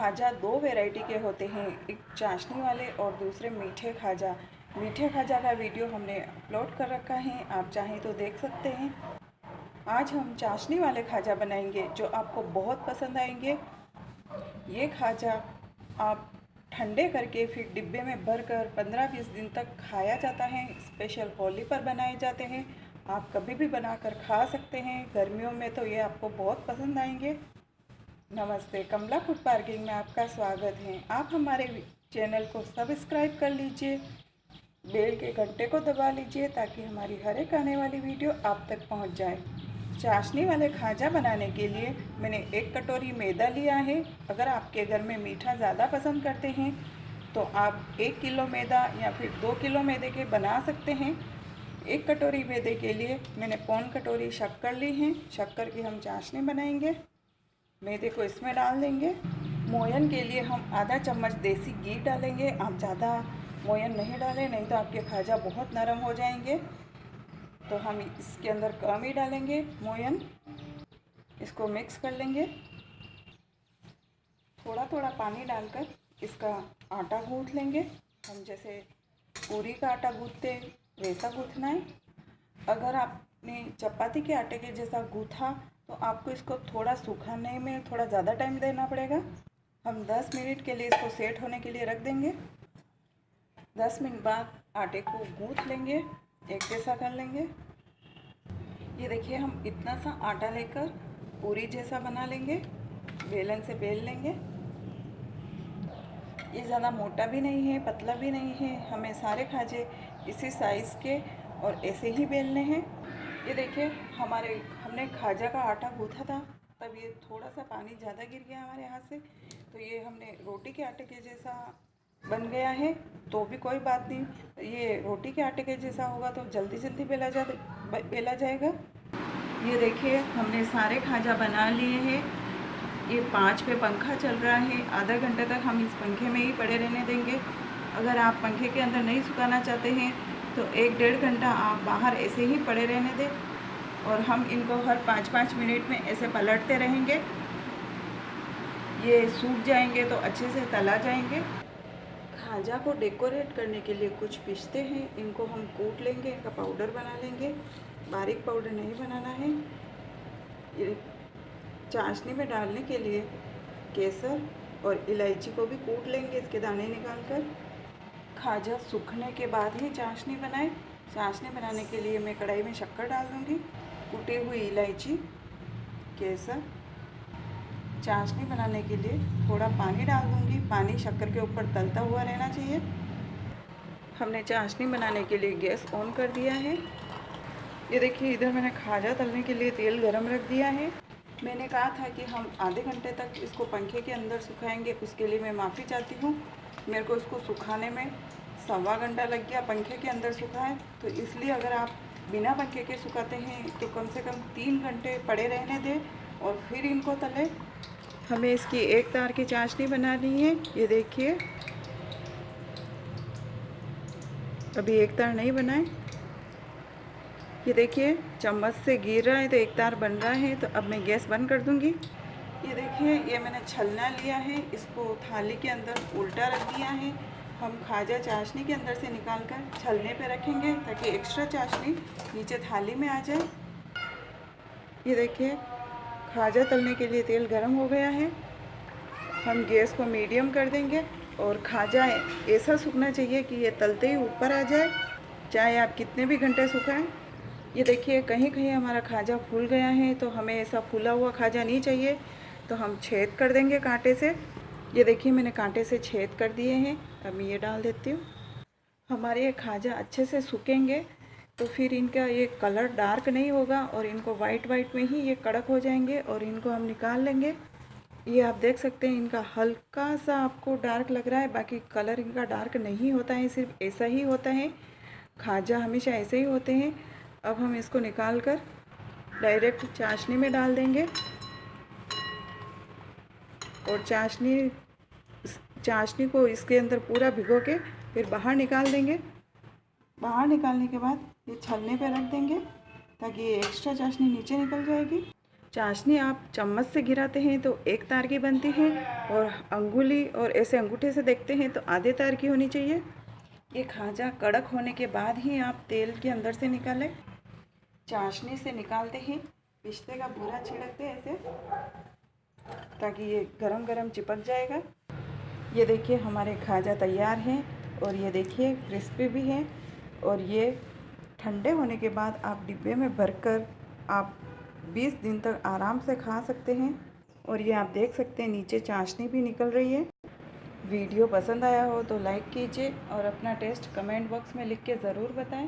खाजा दो वैरायटी के होते हैं, एक चाशनी वाले और दूसरे मीठे खाजा। मीठे खाजा का वीडियो हमने अपलोड कर रखा है, आप चाहें तो देख सकते हैं। आज हम चाशनी वाले खाजा बनाएंगे जो आपको बहुत पसंद आएंगे। ये खाजा आप ठंडे करके फिर डिब्बे में भरकर 15-20 दिन तक खाया जाता है। स्पेशल होली पर बनाए जाते हैं, आप कभी भी बनाकर खा सकते हैं। गर्मियों में तो ये आपको बहुत पसंद आएंगे। नमस्ते, कमला फूड पार्किंग में आपका स्वागत है। आप हमारे चैनल को सब्सक्राइब कर लीजिए, बेल के घंटे को दबा लीजिए ताकि हमारी हर एक आने वाली वीडियो आप तक पहुंच जाए। चाशनी वाले खाजा बनाने के लिए मैंने 1 कटोरी मैदा लिया है। अगर आपके घर में मीठा ज़्यादा पसंद करते हैं तो आप 1 किलो मैदा या फिर 2 किलो मैदे के बना सकते हैं। 1 कटोरी मैदे के लिए मैंने 1.25 कटोरी शक्कर ली है। शक्कर की हम चाशनी बनाएंगे। मैदे को इसमें डाल देंगे। मोयन के लिए हम आधा चम्मच देसी घी डालेंगे। आप ज़्यादा मोयन नहीं डालें, नहीं तो आपके खाजा बहुत नरम हो जाएंगे। तो हम इसके अंदर कम ही डालेंगे मोयन। इसको मिक्स कर लेंगे। थोड़ा थोड़ा पानी डालकर इसका आटा गूँथ लेंगे। हम जैसे पूरी का आटा गूँथते वैसा गूँथना है। अगर आपने चपाती के आटे के जैसा गूँथा तो आपको इसको थोड़ा सुखाने में थोड़ा ज़्यादा टाइम देना पड़ेगा। हम 10 मिनट के लिए इसको सेट होने के लिए रख देंगे। 10 मिनट बाद आटे को गूँथ लेंगे, एक जैसा कर लेंगे। ये देखिए, हम इतना सा आटा लेकर पूरी जैसा बना लेंगे, बेलन से बेल लेंगे। ये ज़्यादा मोटा भी नहीं है, पतला भी नहीं है। हमें सारे खाजे इसी साइज़ के और ऐसे ही बेलने हैं। ये देखिए, हमने खाजा का आटा गूँथा था, तब ये थोड़ा सा पानी ज़्यादा गिर गया हमारे हाथ से, तो ये हमने रोटी के आटे के जैसा बन गया है। तो भी कोई बात नहीं, ये रोटी के आटे के जैसा होगा तो जल्दी जल्दी बेला जाएगा। ये देखिए, हमने सारे खाजा बना लिए हैं। ये 5 पे पंखा चल रहा है। आधा घंटे तक हम इस पंखे में ही पड़े रहने देंगे। अगर आप पंखे के अंदर नहीं सुखाना चाहते हैं तो 1-1.5 घंटा आप बाहर ऐसे ही पड़े रहने दें, और हम इनको हर 5-5 मिनट में ऐसे पलटते रहेंगे। ये सूख जाएंगे तो अच्छे से तला जाएंगे। खाजा को डेकोरेट करने के लिए कुछ पिस्ते हैं, इनको हम कूट लेंगे, इनका पाउडर बना लेंगे। बारीक पाउडर नहीं बनाना है। ये चाशनी में डालने के लिए केसर और इलायची को भी कूट लेंगे, इसके दाने निकाल कर। खाजा सूखने के बाद ही चाशनी बनाएं। चाशनी बनाने के लिए मैं कढ़ाई में शक्कर डाल दूँगी, कुटी हुई इलायची, केसर। चाशनी बनाने के लिए थोड़ा पानी डाल दूँगी। पानी शक्कर के ऊपर तलता हुआ रहना चाहिए। हमने चाशनी बनाने के लिए गैस ऑन कर दिया है। ये देखिए, इधर मैंने खाजा तलने के लिए तेल गरम रख दिया है। मैंने कहा था कि हम आधे घंटे तक इसको पंखे के अंदर सुखाएंगे, उसके लिए मैं माफ़ी चाहती हूँ। मेरे को इसको सुखाने में 1.25 घंटा लग गया, पंखे के अंदर सुखाए। तो इसलिए अगर आप बिना पंखे के सुखाते हैं तो कम से कम 3 घंटे पड़े रहने दें और फिर इनको तलें। हमें इसकी एक तार की चाशनी बनानी है। ये देखिए, अभी एक तार नहीं बनाए। ये देखिए, चम्मच से गिर रहा है तो एक तार बन रहा है। तो अब मैं गैस बंद कर दूँगी। ये देखिए, ये मैंने छलना लिया है, इसको थाली के अंदर उल्टा रख दिया है। हम खाजा चाशनी के अंदर से निकाल कर छलने पे रखेंगे ताकि एक्स्ट्रा चाशनी नीचे थाली में आ जाए। ये देखिए, खाजा तलने के लिए तेल गरम हो गया है। हम गैस को मीडियम कर देंगे और खाजा ऐसा सूखना चाहिए कि ये तलते ही ऊपर आ जाए, चाहे आप कितने भी घंटे सुखाएं। ये देखिए, कहीं कहीं हमारा खाजा फूल गया है, तो हमें ऐसा फूला हुआ खाजा नहीं चाहिए, तो हम छेद कर देंगे कांटे से। ये देखिए, मैंने कांटे से छेद कर दिए हैं। अब मैं ये डाल देती हूँ। हमारे ये खाजा अच्छे से सूखेंगे तो फिर इनका ये कलर डार्क नहीं होगा और इनको वाइट में ही ये कड़क हो जाएंगे और इनको हम निकाल लेंगे। ये आप देख सकते हैं, इनका हल्का सा आपको डार्क लग रहा है, बाकी कलर इनका डार्क नहीं होता है, सिर्फ ऐसा ही होता है। खाजा हमेशा ऐसे ही होते हैं। अब हम इसको निकाल कर डायरेक्ट चाशनी में डाल देंगे और चाशनी को इसके अंदर पूरा भिगो के फिर बाहर निकाल देंगे। बाहर निकालने के बाद ये छलने पे रख देंगे ताकि ये एक्स्ट्रा चाशनी नीचे निकल जाएगी। चाशनी आप चम्मच से गिराते हैं तो एक तार की बनती है, और अंगुली और ऐसे अंगूठे से देखते हैं तो आधे तार की होनी चाहिए। ये खाजा कड़क होने के बाद ही आप तेल के अंदर से निकालें। चाशनी से निकालते ही पिस्ते का बूरा छिड़कते ऐसे, ताकि ये गरम गरम चिपक जाएगा। ये देखिए हमारे खाजा तैयार हैं, और ये देखिए क्रिस्पी भी हैं। और ये ठंडे होने के बाद आप डिब्बे में भरकर आप 20 दिन तक आराम से खा सकते हैं। और ये आप देख सकते हैं नीचे चाशनी भी निकल रही है। वीडियो पसंद आया हो तो लाइक कीजिए और अपना टेस्ट कमेंट बॉक्स में लिख के ज़रूर बताएं।